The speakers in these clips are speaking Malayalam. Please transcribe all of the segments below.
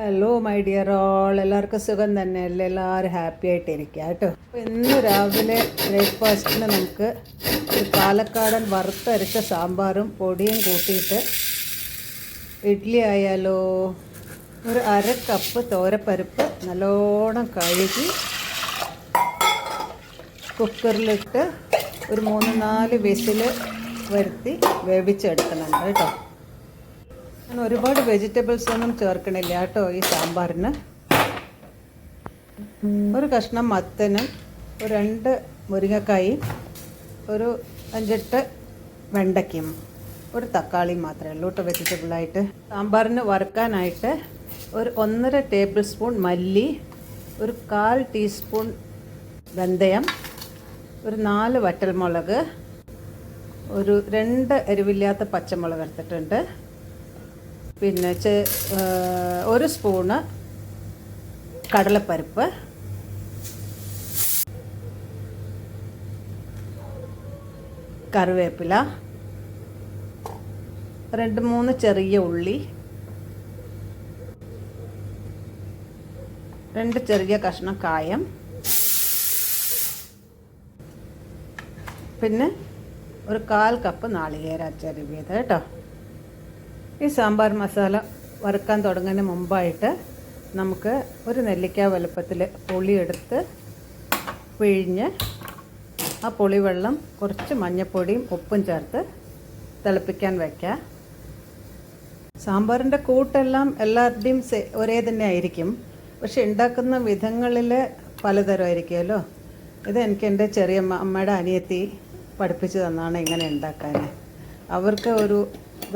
ഹലോ മൈ ഡിയർ ഓൾ, എല്ലാവർക്കും സുഖം തന്നെയല്ലേ? എല്ലാവരും ഹാപ്പി ആയിട്ടിരിക്കുക കേട്ടോ. അപ്പോൾ ഇന്ന് രാവിലെ ബ്രേക്ക്ഫാസ്റ്റിന് നമുക്ക് ഒരു പാലക്കാടൻ വറുത്തരച്ച സാമ്പാറും പൊടിയും കൂട്ടിയിട്ട് ഇഡ്ഡലി ആയാലോ. ഒരു 1/2 കപ്പ് തോരപ്പരിപ്പ് നല്ലോണം കഴുകി കുക്കറിലിട്ട് ഒരു 3-4 വിസിൽ വരുത്തി വേവിച്ചെടുക്കുന്നുണ്ട് കേട്ടോ. ഞാൻ ഒരുപാട് വെജിറ്റബിൾസ് ഒന്നും ചേർക്കണില്ല കേട്ടോ ഈ സാമ്പാറിന്. ഒരു കഷ്ണം മത്തനും, ഒരു 2 മുരിങ്ങക്കായും, ഒരു 5-8 വെണ്ടയ്ക്കും, ഒരു തക്കാളിയും മാത്രമേ ഉള്ളൂ കേട്ടോ വെജിറ്റബിളായിട്ട്. സാമ്പാറിന് വറുക്കാനായിട്ട് ഒരു 1.5 ടേബിൾ സ്പൂൺ മല്ലി, ഒരു 1/4 ടീസ്പൂൺ വെന്തയം, ഒരു 4 വറ്റൽമുളക്, ഒരു 2 എരിവില്ലാത്ത പച്ചമുളക് എടുത്തിട്ടുണ്ട്. പിന്നെ 1 സ്പൂണ് കടലപ്പരിപ്പ്, കറിവേപ്പില, 2-3 ചെറിയ ഉള്ളി, 2 ചെറിയ കഷ്ണം കായം, പിന്നെ ഒരു 1/4 കപ്പ് നാളികേരം അരച്ചരിവിയത് കേട്ടോ. ഈ സാമ്പാർ മസാല വറുക്കാൻ തുടങ്ങുന്നതിന് മുമ്പായിട്ട് നമുക്ക് ഒരു നെല്ലിക്ക വലുപ്പത്തിൽ പുളിയെടുത്ത് പിഴിഞ്ഞ് ആ പുളിവെള്ളം കുറച്ച് മഞ്ഞൾപ്പൊടിയും ഉപ്പും ചേർത്ത് തിളപ്പിക്കാൻ വയ്ക്കുക. സാമ്പാറിൻ്റെ കൂട്ടെല്ലാം എല്ലാവരുടെയും ഒരേ തന്നെ ആയിരിക്കും, പക്ഷെ ഉണ്ടാക്കുന്ന വിധങ്ങളിൽ പലതരമായിരിക്കുമല്ലോ. ഇത് എനിക്ക് എൻ്റെ ചെറിയ അമ്മയുടെ അനിയത്തി പഠിപ്പിച്ചു തന്നാണ് ഇങ്ങനെ ഉണ്ടാക്കാൻ. അവർക്ക് ഒരു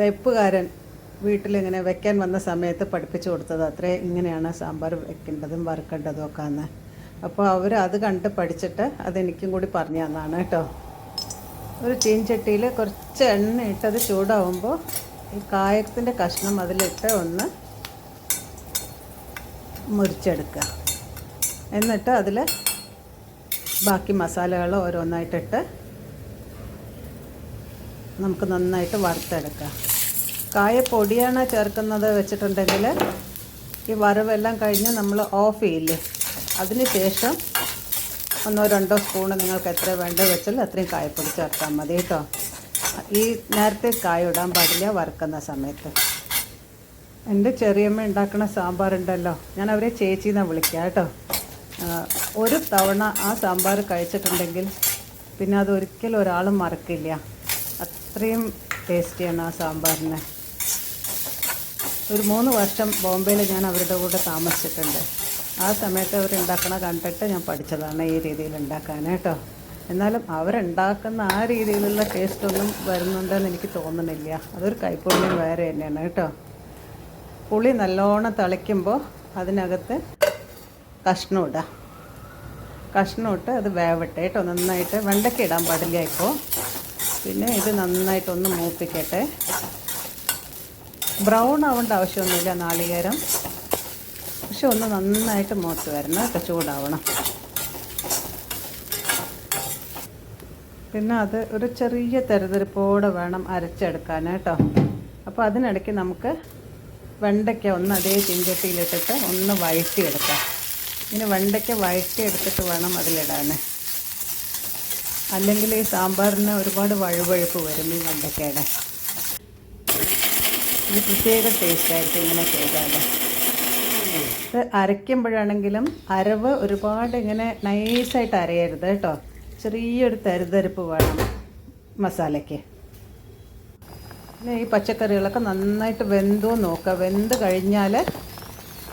വെപ്പുകാരൻ വീട്ടിലിങ്ങനെ വെക്കാൻ വന്ന സമയത്ത് പഠിപ്പിച്ചു കൊടുത്തത് അത്രേ, ഇങ്ങനെയാണ് സാമ്പാർ വെക്കേണ്ടതും വറുക്കേണ്ടതും ഒക്കെ എന്ന്. അപ്പോൾ അവർ അത് കണ്ട് പഠിച്ചിട്ട് അതെനിക്കും കൂടി പറഞ്ഞു തന്നാണ് കേട്ടോ. ഒരു ചീൻചട്ടിയിൽ കുറച്ച് എണ്ണ ഇട്ടത് ചൂടാവുമ്പോൾ ഈ കായത്തിൻ്റെ കഷ്ണം അതിലിട്ട് ഒന്ന് മുറിച്ചെടുക്കുക. എന്നിട്ട് അതിൽ ബാക്കി മസാലകൾ ഓരോന്നായിട്ടിട്ട് നമുക്ക് നന്നായിട്ട് വറുത്തെടുക്കാം. കായ പൊടിയാണ് ചേർക്കുന്നത് വെച്ചിട്ടുണ്ടെങ്കിൽ ഈ വറവെല്ലാം കഴിഞ്ഞ് നമ്മൾ ഓഫ് ചെയ്യില്ലേ, അതിന് ശേഷം 1-2 സ്പൂണ് നിങ്ങൾക്ക് എത്ര വേണ്ടത് വെച്ചാൽ അത്രയും കായപ്പൊടി ചേർത്താൽ മതി കേട്ടോ. ഈ നേരത്തെ കായ ഇടാൻ പാടില്ല വറുക്കുന്ന സമയത്ത്. എൻ്റെ ചെറിയമ്മ ഉണ്ടാക്കുന്ന സാമ്പാറുണ്ടല്ലോ, ഞാൻ അവരെ ചേച്ചിന്നാണ് വിളിക്കുക കേട്ടോ. ഒരു തവണ ആ സാമ്പാർ കഴിച്ചിട്ടുണ്ടെങ്കിൽ പിന്നെ അതൊരിക്കലും ഒരാളും മറക്കില്ല. അത്രയും ടേസ്റ്റിയാണ് ആ സാമ്പാറിന്. ഒരു 3 വർഷം ബോംബെയിൽ ഞാൻ അവരുടെ കൂടെ താമസിച്ചിട്ടുണ്ട്. ആ സമയത്ത് അവരുണ്ടാക്കണ കണ്ടിട്ട് ഞാൻ പഠിച്ചതാണ് ഈ രീതിയിൽ ഉണ്ടാക്കാൻ കേട്ടോ. എന്നാലും അവരുണ്ടാക്കുന്ന ആ രീതിയിലുള്ള ടേസ്റ്റൊന്നും വരുന്നുണ്ടെന്ന് എനിക്ക് തോന്നുന്നില്ല. അതൊരു കൈപ്പുണ്യം വേറെ തന്നെയാണ് കേട്ടോ. പുളി നല്ലോണം തിളയ്ക്കുമ്പോൾ അതിനകത്ത് കഷ്ണം ഇടാം. കഷ്ണം ഇട്ട് അത് വേവട്ടെ കേട്ടോ നന്നായിട്ട്. വെണ്ടയ്ക്ക ഇടാൻ പാടില്ല ഇപ്പോൾ. പിന്നെ ഇത് നന്നായിട്ടൊന്ന് മൂപ്പിക്കട്ടെ. ബ്രൗൺ ആവേണ്ട ആവശ്യമൊന്നുമില്ല നാളികേരം, പക്ഷെ ഒന്ന് നന്നായിട്ട് മൂത്ത് വരണം കേട്ടോ, ചൂടാവണം. പിന്നെ അത് ഒരു ചെറിയ തെരതെരിപ്പോടെ വേണം അരച്ചെടുക്കാൻ കേട്ടോ. അപ്പോൾ അതിനിടയ്ക്ക് നമുക്ക് വെണ്ടയ്ക്ക ഒന്ന് അതേ ചീഞ്ചട്ടിയിലിട്ടിട്ട് ഒന്ന് വഴറ്റിയെടുക്കാം. ഇനി വെണ്ടയ്ക്ക വഴറ്റിയെടുത്തിട്ട് വേണം അതിലിടാൻ, അല്ലെങ്കിൽ ഈ സാമ്പാറിന് ഒരുപാട് വഴുവഴുപ്പ് വരും ഈ വെണ്ടയ്ക്കയുടെ. ഇത് പ്രത്യേക ടേസ്റ്റായിരിക്കും ഇങ്ങനെ ചെയ്താൽ. ഇത് അരയ്ക്കുമ്പോഴാണെങ്കിലും അരവ് ഒരുപാട് ഇങ്ങനെ നൈസായിട്ട് അരയരുത് കേട്ടോ. ചെറിയൊരു തരിതരിപ്പ് വേണം മസാലയ്ക്ക്. പിന്നെ ഈ പച്ചക്കറികളൊക്കെ നന്നായിട്ട് വെന്തോ നോക്കുക. വെന്ത് കഴിഞ്ഞാൽ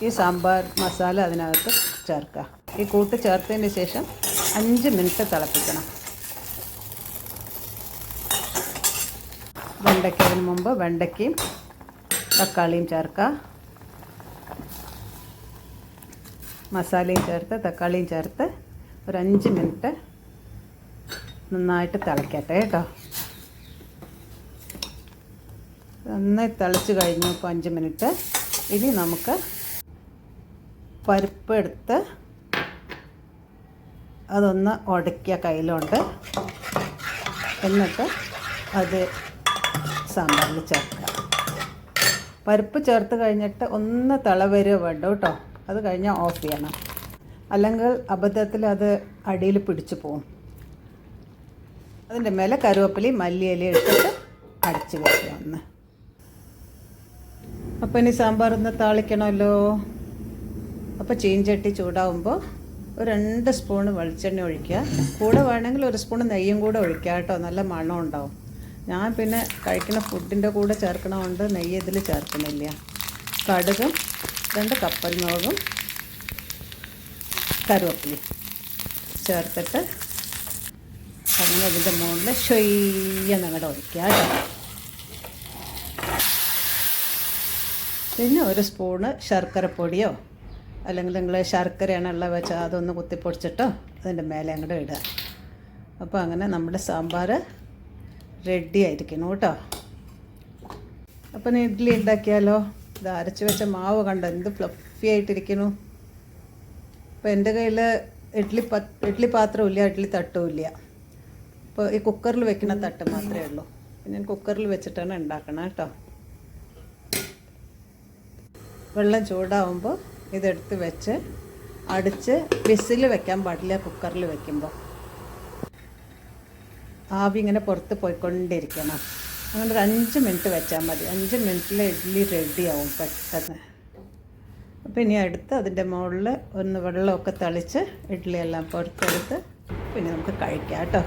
ഈ സാമ്പാർ മസാല അതിനകത്ത് ചേർക്കുക. ഈ കൂട്ട് ചേർത്തതിന് ശേഷം 5 മിനിറ്റ് തിളപ്പിക്കണം. വെണ്ടയ്ക്കതിന് മുമ്പ് വെണ്ടയ്ക്കയും തക്കാളിയും ചേർക്കുക. മസാലയും ചേർത്ത് തക്കാളിയും ചേർത്ത് ഒരു 5 മിനിറ്റ് നന്നായിട്ട് തിളയ്ക്കട്ടെ കേട്ടോ. നന്നായി തിളച്ച് കഴിഞ്ഞു ഇപ്പോൾ 5 മിനിറ്റ്. ഇനി നമുക്ക് പരിപ്പ് എടുത്ത് അതൊന്ന് ഉടയ്ക്കുക കയ്യിലുണ്ട്. എന്നിട്ട് അത് സാമ്പാറിൽ ചേർക്കുക. പരിപ്പ് ചേർത്ത് കഴിഞ്ഞിട്ട് ഒന്ന് തിളവരുക വേണ്ട കേട്ടോ. അത് കഴിഞ്ഞാൽ ഓഫ് ചെയ്യണം, അല്ലെങ്കിൽ അബദ്ധത്തിൽ അത് അടിയിൽ പിടിച്ചു പോകും. അതിൻ്റെ മേലെ കറിവേപ്പിലയും മല്ലിയിലയും ഇട്ടിട്ട് അടച്ച് വയ്ക്കുക ഒന്ന്. അപ്പോൾ ഇനി സാമ്പാർ ഒന്ന് താളിക്കണമല്ലോ. അപ്പോൾ ചീഞ്ചട്ടി ചൂടാവുമ്പോൾ ഒരു 2 സ്പൂണ് വെളിച്ചെണ്ണ ഒഴിക്കുക. കൂടെ വേണമെങ്കിൽ 1 സ്പൂൺ നെയ്യും കൂടെ ഒഴിക്കുക കേട്ടോ, നല്ല മണം ഉണ്ടാവും. ഞാൻ പിന്നെ കഴിക്കുന്ന ഫുഡിൻ്റെ കൂടെ ചേർക്കണതുകൊണ്ട് നെയ്യ് ഇതിൽ ചേർക്കുന്നില്ല. കടുകും 2 കപ്പൽമുളകും കറിവേപ്പിലയും ചേർത്തിട്ട് അങ്ങനെ ഇതിൻ്റെ മുകളിൽ ഷൊയ്യെന്നങ്ങോട്ട് ഒഴിക്കുക കേട്ടോ. പിന്നെ 1 സ്പൂണ് ശർക്കരപ്പൊടിയോ അല്ലെങ്കിൽ നിങ്ങൾ ശർക്കരയാണ് ഉള്ളത് വെച്ചാൽ അതൊന്ന് കുത്തിപ്പൊടിച്ചിട്ടോ അതിൻ്റെ മേലെ അങ്ങോട്ട് ഇടുക. അപ്പോൾ അങ്ങനെ നമ്മുടെ സാമ്പാർ റെഡി ആയിരിക്കണം കേട്ടോ. അപ്പം ഇഡ്ഡലി ഉണ്ടാക്കിയാലോ. ഇത് അരച്ച് വെച്ച മാവ് കണ്ടോ എന്ത് ഫ്ലഫി ആയിട്ടിരിക്കുന്നു. അപ്പോൾ എൻ്റെ കയ്യിൽ ഇഡ്ഡലി പാത്രമില്ല, ഇഡ്ഡലി തട്ടുമില്ല. അപ്പോൾ ഈ കുക്കറിൽ വെക്കുന്ന തട്ട് മാത്രമേ ഉള്ളൂ. പിന്നെ ഞാൻ കുക്കറിൽ വെച്ചിട്ടാണ് ഉണ്ടാക്കണം കേട്ടോ. വെള്ളം ചൂടാവുമ്പോൾ ഇതെടുത്ത് വെച്ച് അടിച്ച് വിസിൽ വെക്കാൻ പാടില്ല. കുക്കറിൽ വെക്കുമ്പോൾ ആവി ഇങ്ങനെ പുറത്ത് പോയിക്കൊണ്ടിരിക്കണം. അങ്ങനെ ഒരു 5 മിനിറ്റ് വെച്ചാൽ മതി. 5 മിനിറ്റിൽ ഇഡ്ഡലി റെഡിയാവും പെട്ടെന്ന്. അപ്പോൾ ഇനി അടുത്ത് അതിൻ്റെ മുകളിൽ ഒന്ന് വെള്ളമൊക്കെ തളിച്ച് ഇഡ്ഡലിയെല്ലാം പുറത്തെടുത്ത് പിന്നെ നമുക്ക് കഴിക്കാം കേട്ടോ.